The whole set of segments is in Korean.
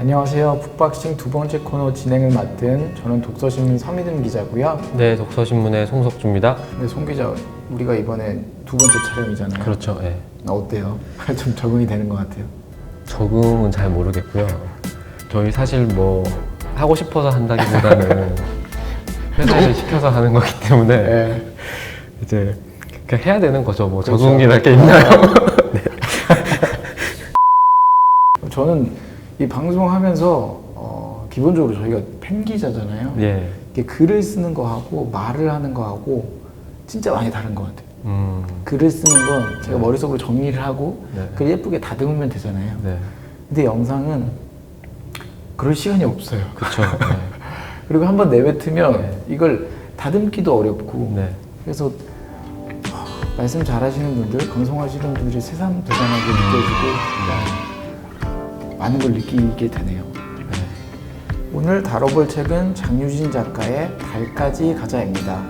안녕하세요. 북박싱 두 번째 코너 진행을 맡은 저는 독서신문 서민은 기자고요. 네, 독서신문의 송석주입니다. 네, 송 기자, 우리가 이번에 두 번째 촬영이잖아요. 그렇죠. 네. 어때요? 좀 적응이 되는 것 같아요. 적응은 잘 모르겠고요. 저희 사실 뭐 하고 싶어서 한다기보다는 회사에서 시켜서 하는 거기 때문에 네. 이제 그냥 해야 되는 거죠. 뭐 그렇죠. 적응이랄 게 있나요? 네. 저는 이 방송하면서 기본적으로 저희가 팬 기자잖아요. 예. 이게 글을 쓰는 거하고 말을 하는 거하고 진짜 많이 다른 것 같아요. 글을 쓰는 건 제가 머릿속으로 정리를 하고 네. 글 예쁘게 다듬으면 되잖아요. 네. 근데 영상은 그럴 시간이 없어요. 그렇죠. 네. 그리고 한번 내뱉으면 네. 이걸 다듬기도 어렵고 네. 그래서 말씀 잘하시는 분들, 방송하시는 분들이 새삼대단하게 느껴지고 많은 걸 느끼게 되네요. 오늘 다뤄볼 책은 장유진 작가의 달까지 가자입니다.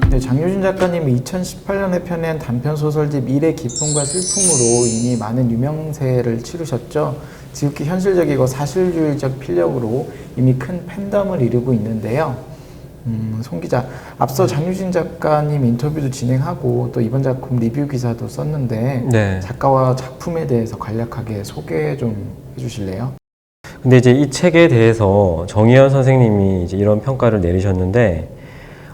네, 장유진 작가님이 2018년에 펴낸 단편소설집 일의 기쁨과 슬픔으로 이미 많은 유명세를 치르셨죠. 지극히 현실적이고 사실주의적 필력으로 이미 큰 팬덤을 이루고 있는데요. 송 기자, 앞서 장유진 작가님 인터뷰도 진행하고 또 이번 작품 리뷰 기사도 썼는데 네. 작가와 작품에 대해서 간략하게 소개 좀 해주실래요? 근데 이제 이 책에 대해서 정의연 선생님이 이제 이런 평가를 내리셨는데,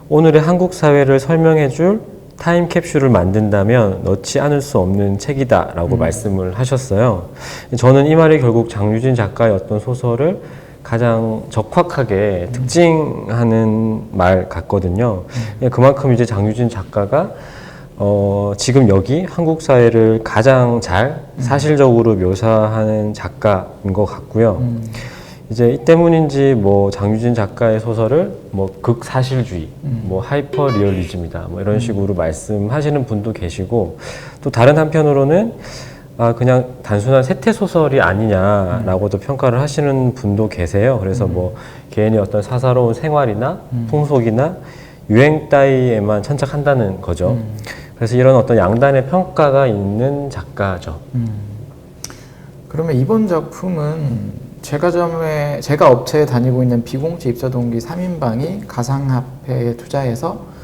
오늘의 한국 사회를 설명해줄 타임캡슐을 만든다면 넣지 않을 수 없는 책이다라고 말씀을 하셨어요. 저는 이 말이 결국 장유진 작가의 어떤 소설을 가장 적확하게 특징하는 말 같거든요. 그만큼 이제 장유진 작가가 지금 여기 한국 사회를 가장 잘 사실적으로 묘사하는 작가인 것 같고요. 이제 이 때문인지 뭐 장유진 작가의 소설을 뭐 극사실주의, 뭐 하이퍼 리얼리즘이다, 뭐 이런 식으로 말씀하시는 분도 계시고, 또 다른 한편으로는 그냥 단순한 세태 소설이 아니냐라고도 평가를 하시는 분도 계세요. 그래서 뭐 개인의 어떤 사사로운 생활이나 풍속이나 유행 따위에만 천착한다는 거죠. 그래서 이런 어떤 양단의 평가가 있는 작가죠. 그러면 이번 작품은 제가 업체에 다니고 있는 비공채 입사 동기 3인방이 가상화폐에 투자해서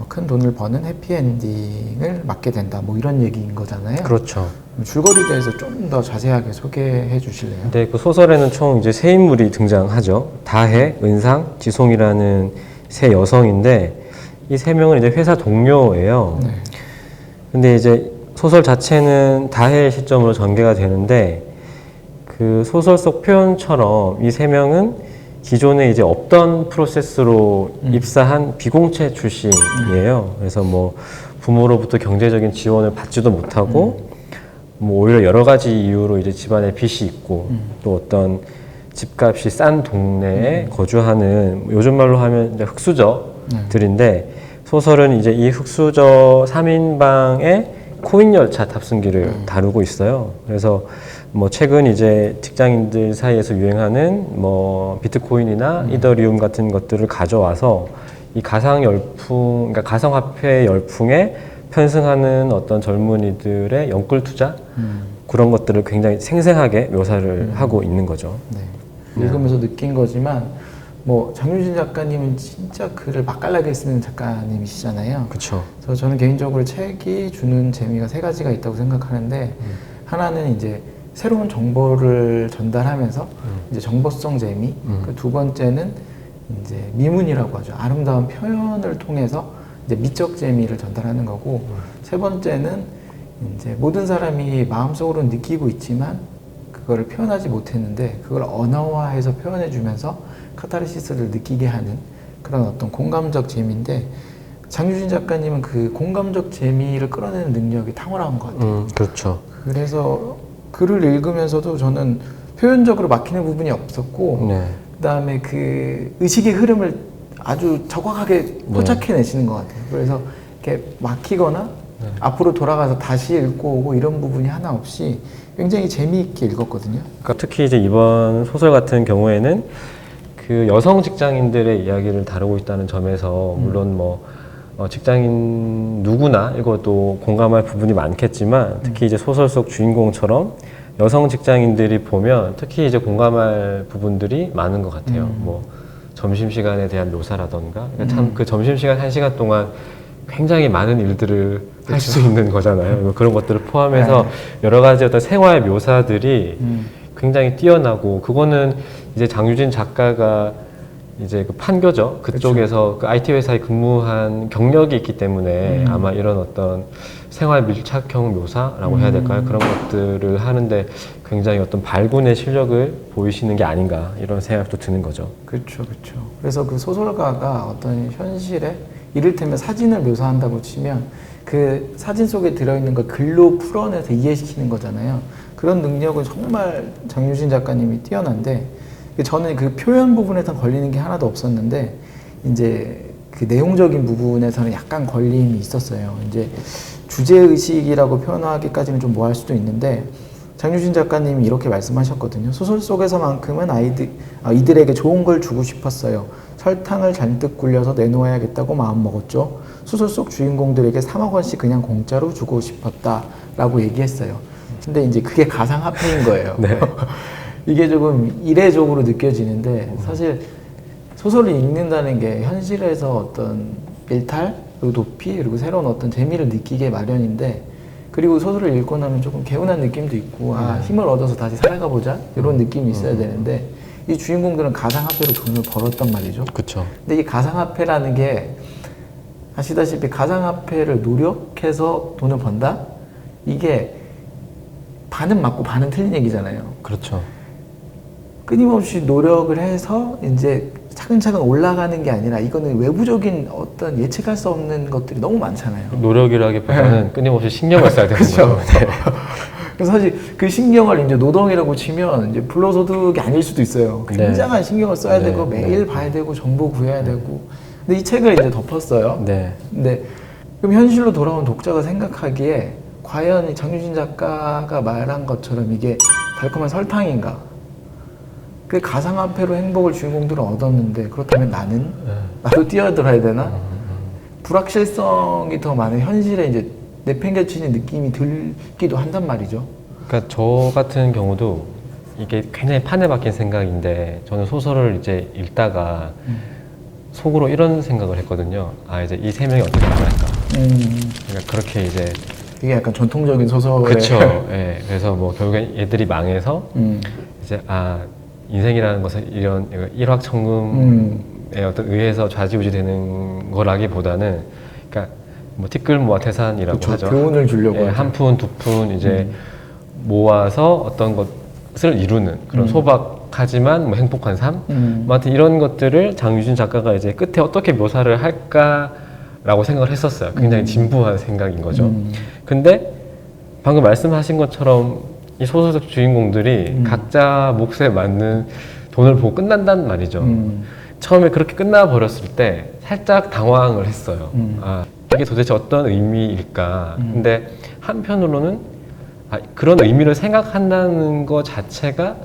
큰 돈을 버는 해피엔딩을 맞게 된다, 뭐 이런 얘기인 거잖아요. 그렇죠. 줄거리에 대해서 좀 더 자세하게 소개해 주실래요? 네, 그 소설에는 총 이제 세 인물이 등장하죠. 다혜, 은상, 지송이라는 세 여성인데, 이 세 명은 이제 회사 동료예요. 네. 근데 이제 소설 자체는 다혜의 시점으로 전개가 되는데, 그 소설 속 표현처럼 이 세 명은 기존에 이제 없던 프로세스로 입사한 비공채 출신이에요. 그래서 뭐 부모로부터 경제적인 지원을 받지도 못하고, 뭐 오히려 여러 가지 이유로 이제 집안에 빚이 있고, 또 어떤 집값이 싼 동네에 거주하는, 요즘 말로 하면 이제 흑수저들인데, 소설은 이제 이 흑수저 3인방의 코인 열차 탑승기를 다루고 있어요. 그래서 뭐 최근 이제 직장인들 사이에서 유행하는 뭐 비트코인이나 이더리움 같은 것들을 가져와서 이 가상 열풍, 그러니까 가상화폐 열풍에 편승하는 어떤 젊은이들의 연끌 투자, 그런 것들을 굉장히 생생하게 묘사를 하고 있는 거죠. 네. 읽으면서 느낀 거지만 뭐 장유진 작가님은 진짜 글을 맛깔나게 쓰는 작가님이시잖아요. 그렇죠. 그래서 저는 개인적으로 책이 주는 재미가 세 가지가 있다고 생각하는데, 하나는 이제 새로운 정보를 전달하면서 이제 정보성 재미, 그 두 번째는 이제 미문이라고 하죠. 아름다운 표현을 통해서 이제 미적 재미를 전달하는 거고, 세 번째는 이제 모든 사람이 마음속으로 느끼고 있지만 그거를 표현하지 못했는데 그걸 언어화해서 표현해주면서 카타르시스를 느끼게 하는 그런 어떤 공감적 재미인데, 장유진 작가님은 그 공감적 재미를 끌어내는 능력이 탁월한 것 같아요. 그렇죠. 그래서 글을 읽으면서도 저는 표현적으로 막히는 부분이 없었고, 네. 그다음에 그 의식의 흐름을 아주 정확하게 포착해내시는 것 같아요. 그래서 이렇게 막히거나 앞으로 돌아가서 다시 읽고 오고 이런 부분이 하나 없이 굉장히 재미있게 읽었거든요. 그러니까 특히 이제 이번 소설 같은 경우에는 그 여성 직장인들의 이야기를 다루고 있다는 점에서 물론 뭐 직장인 누구나 이것도 공감할 부분이 많겠지만 특히 이제 소설 속 주인공처럼 여성 직장인들이 보면 특히 이제 공감할 부분들이 많은 것 같아요. 뭐 점심시간에 대한 묘사라던가 참 그 점심시간 1시간 동안 굉장히 많은 일들을 할 수 있는 거잖아요. 그런 것들을 포함해서 여러 가지 어떤 생활 묘사들이 굉장히 뛰어나고 그거는 이제 장유진 작가가 이제 그 판교죠. 그쪽에서 그 IT 회사에 근무한 경력이 있기 때문에 아마 이런 어떤 생활 밀착형 묘사라고 해야 될까요? 그런 것들을 하는데 굉장히 어떤 발군의 실력을 보이시는 게 아닌가 이런 생각도 드는 거죠. 그렇죠, 그렇죠. 그래서 그 소설가가 어떤 현실에 이를테면 사진을 묘사한다고 치면 그 사진 속에 들어있는 걸 글로 풀어내서 이해시키는 거잖아요. 그런 능력은 정말 장유진 작가님이 뛰어난데 저는 그 표현 부분에서 걸리는 게 하나도 없었는데 이제 그 내용적인 부분에서는 약간 걸림이 있었어요. 이제 주제의식이라고 표현하기까지는 좀 뭐할 수도 있는데 장유진 작가님이 이렇게 말씀하셨거든요. 소설 속에서만큼은 이들에게 좋은 걸 주고 싶었어요. 설탕을 잔뜩 굴려서 내놓아야겠다고 마음먹었죠. 소설 속 주인공들에게 3억 원씩 그냥 공짜로 주고 싶었다라고 얘기했어요. 근데 이제 그게 가상화폐인 거예요. 네. 이게 조금 이례적으로 느껴지는데 사실 소설을 읽는다는 게 현실에서 어떤 일탈, 그리고 도피, 그리고 새로운 어떤 재미를 느끼게 마련인데 그리고 소설을 읽고 나면 조금 개운한 느낌도 있고 힘을 얻어서 다시 살아가 보자 이런 느낌이 있어야 되는데 이 주인공들은 가상화폐로 돈을 벌었단 말이죠. 그렇죠. 근데 이 가상화폐라는 게 아시다시피 가상화폐를 노력해서 돈을 번다? 이게 반은 맞고 반은 틀린 얘기잖아요. 그렇죠. 끊임없이 노력을 해서 이제 차근차근 올라가는 게 아니라 이거는 외부적인 어떤 예측할 수 없는 것들이 너무 많잖아요. 노력이라기보다는 끊임없이 신경을 써야 되는 거죠. 네. 그래서 사실 그 신경을 이제 노동이라고 치면 이제 불로소득이 아닐 수도 있어요. 굉장한 신경을 써야 되고 매일 봐야 되고 정보 구해야 되고. 근데 이 책을 이제 덮었어요. 네. 근데 그럼 현실로 돌아온 독자가 생각하기에 과연 이 장유진 작가가 말한 것처럼 이게 달콤한 설탕인가? 그 가상화폐로 행복을 주인공들은 얻었는데 그렇다면 나도 뛰어들어야 되나? 불확실성이 더 많은 현실에 이제 내팽개치는 느낌이 들기도 한단 말이죠. 그러니까 저 같은 경우도 이게 굉장히 판에 박힌 생각인데 저는 소설을 이제 읽다가 속으로 이런 생각을 했거든요. 이제 이 세 명이 어떻게 나갈까? 그러니까 그렇게 이제 이게 약간 전통적인 소설의 그렇죠. 예. 그래서 뭐 결국엔 얘들이 망해서 이제 인생이라는 것은 이런 일확천금에 어떤 의해서 좌지우지되는 거라기보다는, 그러니까 뭐 티끌모아 태산이라고 그쵸, 하죠. 교훈을 주려고 한 푼 두 푼 이제 모아서 어떤 것을 이루는 그런 소박하지만 뭐 행복한 삶. 뭐 하여튼 이런 것들을 장유진 작가가 이제 끝에 어떻게 묘사를 할까라고 생각을 했었어요. 굉장히 진부한 생각인 거죠. 근데 방금 말씀하신 것처럼 이 소설 속 주인공들이 각자 몫에 맞는 돈을 보고 끝난단 말이죠. 처음에 그렇게 끝나버렸을 때 살짝 당황을 했어요. 이게 도대체 어떤 의미일까? 근데 한편으로는 그런 의미를 생각한다는 것 자체가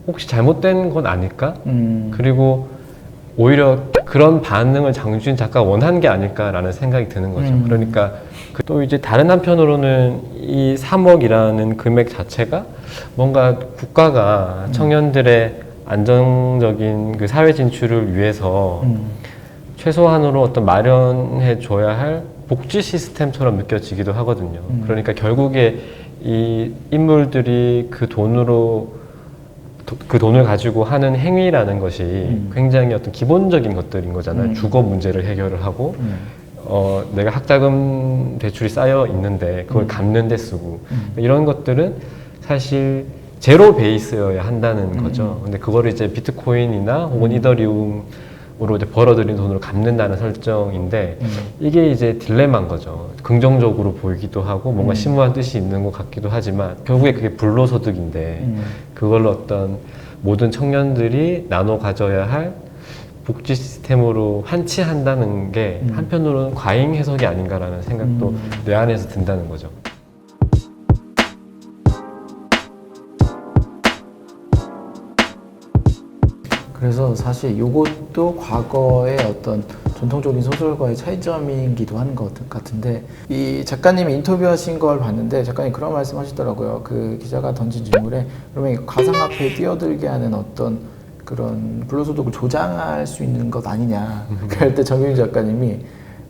혹시 잘못된 건 아닐까? 그리고 오히려 그런 반응을 장유진 작가가 원한 게 아닐까라는 생각이 드는 거죠. 그러니까 또 이제 다른 한편으로는 이 3억이라는 금액 자체가 뭔가 국가가 청년들의 안정적인 그 사회 진출을 위해서 최소한으로 어떤 마련해 줘야 할 복지 시스템처럼 느껴지기도 하거든요. 그러니까 결국에 이 인물들이 그 돈을 가지고 하는 행위라는 것이 굉장히 어떤 기본적인 것들인 거잖아요. 주거 문제를 해결을 하고 내가 학자금 대출이 쌓여 있는데 그걸 갚는 데 쓰고 이런 것들은 사실 제로 베이스여야 한다는 거죠. 근데 그거를 이제 비트코인이나 혹은 이더리움으로 이제 벌어들인 돈으로 갚는다는 설정인데 이게 이제 딜레마인 거죠. 긍정적으로 보이기도 하고 뭔가 심오한 뜻이 있는 것 같기도 하지만 결국에 그게 불로소득인데 그걸로 어떤 모든 청년들이 나눠 가져야 할 복지 시스템으로 한치한다는 게 한편으로는 과잉 해석이 아닌가라는 생각도 내 안에서 든다는 거죠. 그래서 사실 이것도 과거의 어떤 전통적인 소설과의 차이점이기도 하는 것 같은데, 이 작가님이 인터뷰하신 걸 봤는데 작가님 그런 말씀하시더라고요. 그 기자가 던진 질문에 그러면 가상화폐에 뛰어들게 하는 어떤 그런 불로소득을 조장할 수 있는 것 아니냐. 그럴 때 정유진 작가님이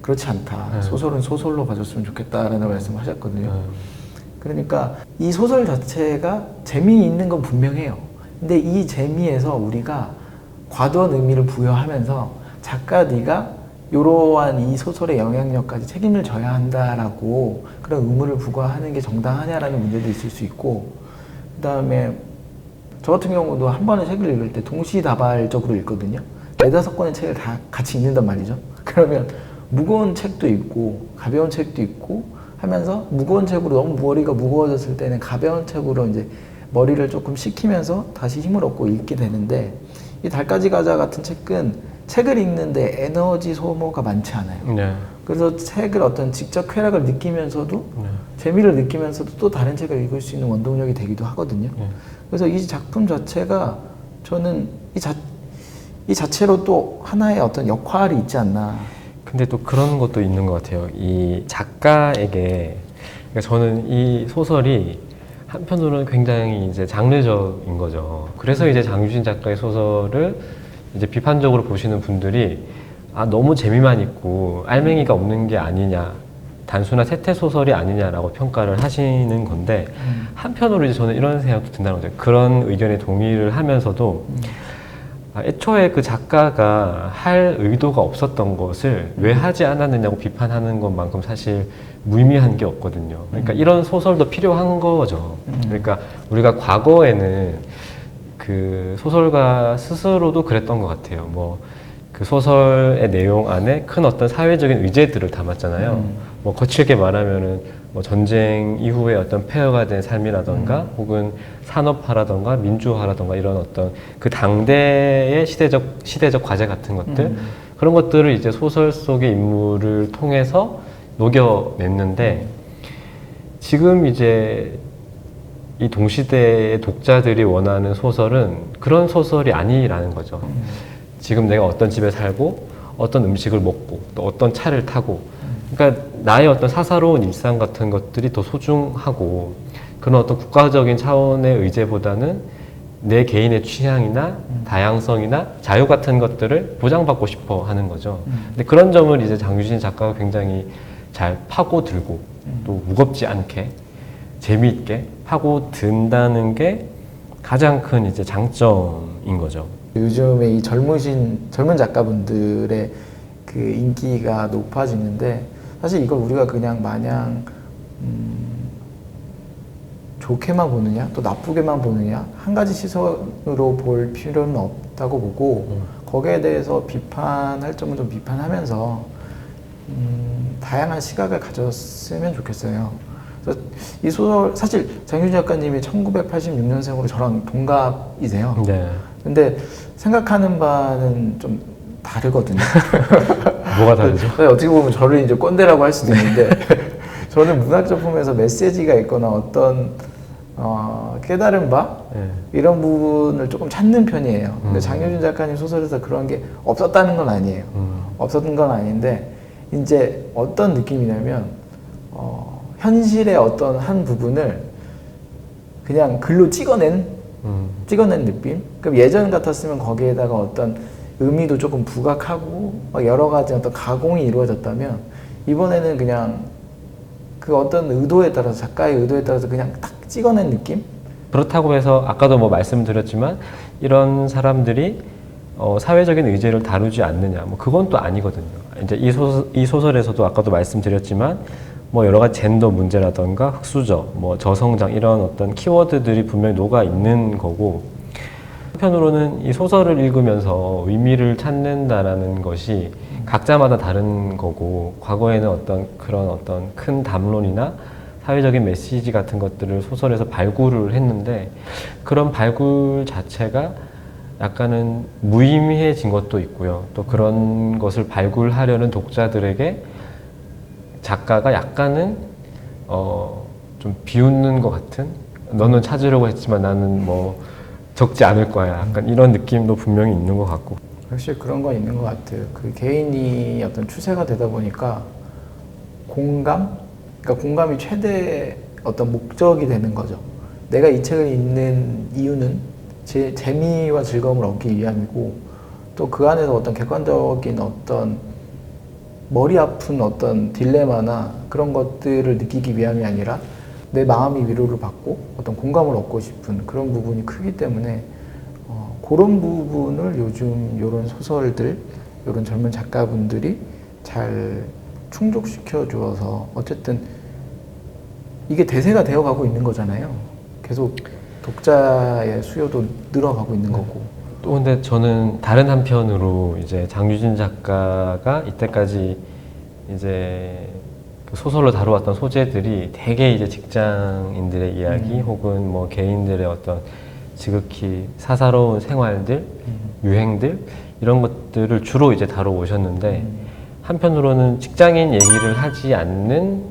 그렇지 않다. 소설은 소설로 봐줬으면 좋겠다라는 말씀을 하셨거든요. 그러니까 이 소설 자체가 재미있는 건 분명해요. 근데 이 재미에서 우리가 과도한 의미를 부여하면서 작가 네가 이러한 이 소설의 영향력까지 책임을 져야 한다라고 그런 의무를 부과하는 게 정당하냐라는 문제도 있을 수 있고, 그 다음에 저 같은 경우도 한 번에 책을 읽을 때 동시다발적으로 읽거든요. 4-5권의 책을 다 같이 읽는단 말이죠. 그러면 무거운 책도 읽고 가벼운 책도 읽고 하면서 무거운 책으로 너무 머리가 무거워졌을 때는 가벼운 책으로 이제 머리를 조금 식히면서 다시 힘을 얻고 읽게 되는데, 이 달까지 가자 같은 책은 책을 읽는데 에너지 소모가 많지 않아요. 네. 그래서 책을 어떤 직접 쾌락을 느끼면서도 재미를 느끼면서도 또 다른 책을 읽을 수 있는 원동력이 되기도 하거든요. 그래서 이 작품 자체가 저는 이 자체로 또 하나의 어떤 역할이 있지 않나. 근데 또 그런 것도 있는 것 같아요. 이 작가에게, 그러니까 저는 이 소설이 한편으로는 굉장히 이제 장르적인 거죠. 그래서 이제 장유진 작가의 소설을 이제 비판적으로 보시는 분들이 너무 재미만 있고 알맹이가 없는 게 아니냐, 단순한 세태 소설이 아니냐라고 평가를 하시는 건데, 한편으로 이제 저는 이런 생각도 든다는 거죠. 그런 의견에 동의를 하면서도 애초에 그 작가가 할 의도가 없었던 것을 왜 하지 않았느냐고 비판하는 것만큼 사실 무의미한 게 없거든요. 그러니까 이런 소설도 필요한 거죠. 그러니까 우리가 과거에는 그 소설가 스스로도 그랬던 것 같아요. 뭐 그 소설의 내용 안에 큰 어떤 사회적인 의제들을 담았잖아요. 뭐 거칠게 말하면은 뭐 전쟁 이후에 어떤 폐허가 된 삶이라던가 혹은 산업화라던가 민주화라던가 이런 어떤 그 당대의 시대적 과제 같은 것들, 그런 것들을 이제 소설 속의 인물을 통해서 녹여냈는데, 지금 이제 이 동시대의 독자들이 원하는 소설은 그런 소설이 아니라는 거죠. 지금 내가 어떤 집에 살고 어떤 음식을 먹고 또 어떤 차를 타고, 그러니까 나의 어떤 사사로운 일상 같은 것들이 더 소중하고, 그런 어떤 국가적인 차원의 의제보다는 내 개인의 취향이나 다양성이나 자유 같은 것들을 보장받고 싶어 하는 거죠. 근데 그런 점을 이제 장유진 작가가 굉장히 잘 파고들고 또 무겁지 않게 재미있게 파고든다는 게 가장 큰 이제 장점인 거죠. 요즘에 이 젊은 작가분들의 그 인기가 높아지는데, 사실 이걸 우리가 그냥 마냥 좋게만 보느냐 또 나쁘게만 보느냐 한 가지 시선으로 볼 필요는 없다고 보고, 거기에 대해서 비판할 점은 좀 비판하면서 다양한 시각을 가졌으면 좋겠어요. 그래서 이 소설, 사실 장유진 작가님이 1986년생으로 저랑 동갑이세요. 네. 근데 생각하는 바는 좀 다르거든요. 뭐가 다르죠? 어떻게 보면 저를 이제 꼰대라고 할 수도 있는데 저는 문학 작품에서 메시지가 있거나 어떤 깨달은 바 이런 부분을 조금 찾는 편이에요. 근데 장유진 작가님 소설에서 그런 게 없었다는 건 아니에요. 없었던 건 아닌데, 이제 어떤 느낌이냐면 현실의 어떤 한 부분을 그냥 글로 찍어낸 느낌? 그럼 예전 같았으면 거기에다가 어떤 의미도 조금 부각하고 여러 가지 어떤 가공이 이루어졌다면, 이번에는 그냥 그 어떤 의도에 따라서, 작가의 의도에 따라서 그냥 딱 찍어낸 느낌? 그렇다고 해서 아까도 뭐 말씀드렸지만 이런 사람들이 사회적인 의제를 다루지 않느냐, 뭐 그건 또 아니거든요. 이제 이 소설에서도 아까도 말씀드렸지만 뭐 여러 가지 젠더 문제라던가 흑수저, 뭐 저성장 이런 어떤 키워드들이 분명히 녹아 있는 거고, 한편으로는 이 소설을 읽으면서 의미를 찾는다라는 것이 각자마다 다른 거고, 과거에는 어떤 그런 어떤 큰 담론이나 사회적인 메시지 같은 것들을 소설에서 발굴을 했는데, 그런 발굴 자체가 약간은 무의미해진 것도 있고요. 또 그런 것을 발굴하려는 독자들에게 작가가 약간은 좀 비웃는 것 같은, 너는 찾으려고 했지만 나는 뭐 적지 않을 거야, 약간 이런 느낌도 분명히 있는 것 같고. 역시 그런 건 있는 것 같아요. 그 개인이 어떤 추세가 되다 보니까 공감? 그러니까 공감이 최대 어떤 목적이 되는 거죠. 내가 이 책을 읽는 이유는 제 재미와 즐거움을 얻기 위함이고 또 그 안에서 어떤 객관적인 어떤 머리 아픈 어떤 딜레마나 그런 것들을 느끼기 위함이 아니라 내 마음이 위로를 받고 어떤 공감을 얻고 싶은 그런 부분이 크기 때문에 그런 부분을 요즘 이런 소설들, 이런 젊은 작가분들이 잘 충족시켜 주어서 어쨌든 이게 대세가 되어 가고 있는 거잖아요. 계속 독자의 수요도 늘어가고 있는 거고. 또 근데 저는 다른 한편으로 이제 장유진 작가가 이때까지 이제 그 소설로 다루었던 소재들이 되게 이제 직장인들의 이야기 혹은 뭐 개인들의 어떤 지극히 사사로운 생활들, 유행들 이런 것들을 주로 이제 다뤄오셨는데 한편으로는 직장인 얘기를 하지 않는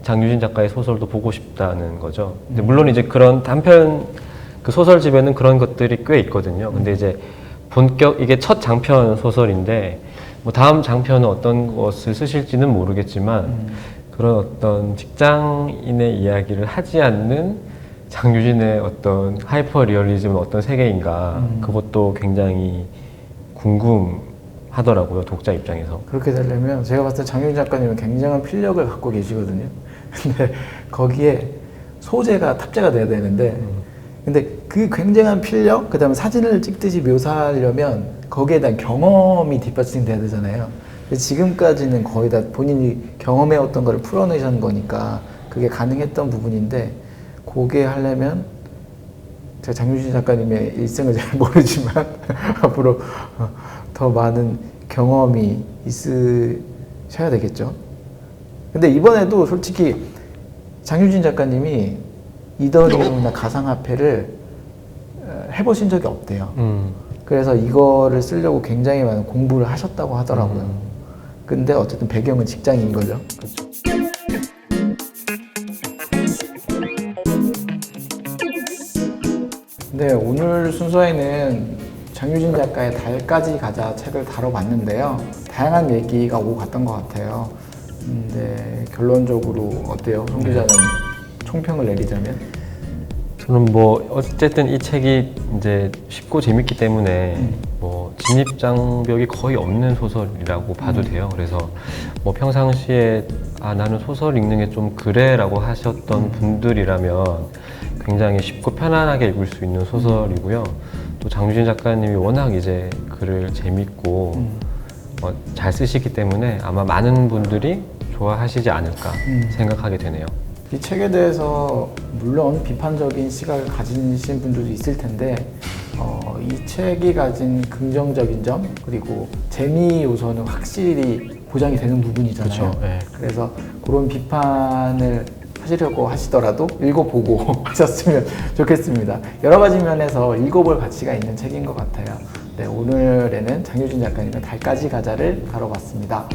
장유진 작가의 소설도 보고 싶다는 거죠. 근데 물론 이제 그런 단편 그 소설집에는 그런 것들이 꽤 있거든요. 근데 이제 본격 이게 첫 장편 소설인데 뭐 다음 장편은 어떤 것을 쓰실지는 모르겠지만 그런 어떤 직장인의 이야기를 하지 않는 장유진의 어떤 하이퍼 리얼리즘은 어떤 세계인가 그것도 굉장히 궁금하더라고요, 독자 입장에서. 그렇게 되려면 제가 봤을 때 장유진 작가님은 굉장한 필력을 갖고 계시거든요. 근데 거기에 소재가 탑재가 돼야 되는데 근데 그 굉장한 필력, 그 다음에 사진을 찍듯이 묘사하려면 거기에 대한 경험이 뒷받침돼야 되잖아요. 근데 지금까지는 거의 다 본인이 경험해왔던 거를 풀어내신 거니까 그게 가능했던 부분인데 그게 하려면 제가 장유진 작가님의 일생을 잘 모르지만 앞으로 더 많은 경험이 있으셔야 되겠죠. 근데 이번에도 솔직히 장유진 작가님이 이더리움이나 가상화폐를 해보신 적이 없대요. 그래서 이거를 쓰려고 굉장히 많은 공부를 하셨다고 하더라고요. 근데 어쨌든 배경은 직장인 거죠. 네, 오늘 순서에는 장유진 작가의 달까지 가자 책을 다뤄봤는데요. 다양한 얘기가 오고 갔던 것 같아요. 근데 결론적으로 어때요? 송 기자는 총평을 내리자면? 저는 뭐 어쨌든 이 책이 이제 쉽고 재밌기 때문에 뭐 진입 장벽이 거의 없는 소설이라고 봐도 돼요. 그래서 뭐 평상시에 아 나는 소설 읽는 게 좀 그래라고 하셨던 분들이라면 굉장히 쉽고 편안하게 읽을 수 있는 소설이고요. 또 장유진 작가님이 워낙 이제 글을 재밌고 잘 쓰시기 때문에 아마 많은 분들이 좋아하시지 않을까 생각하게 되네요. 이 책에 대해서 물론 비판적인 시각을 가지신 분들도 있을 텐데 이 책이 가진 긍정적인 점 그리고 재미 요소는 확실히 보장이 되는 부분이잖아요. 그렇죠. 네. 그래서 그런 비판을 하시려고 하시더라도 읽어보고 하셨으면 좋겠습니다. 여러 가지 면에서 읽어볼 가치가 있는 책인 것 같아요. 네, 오늘에는 장유진 작가님의 달까지 가자를 다뤄봤습니다.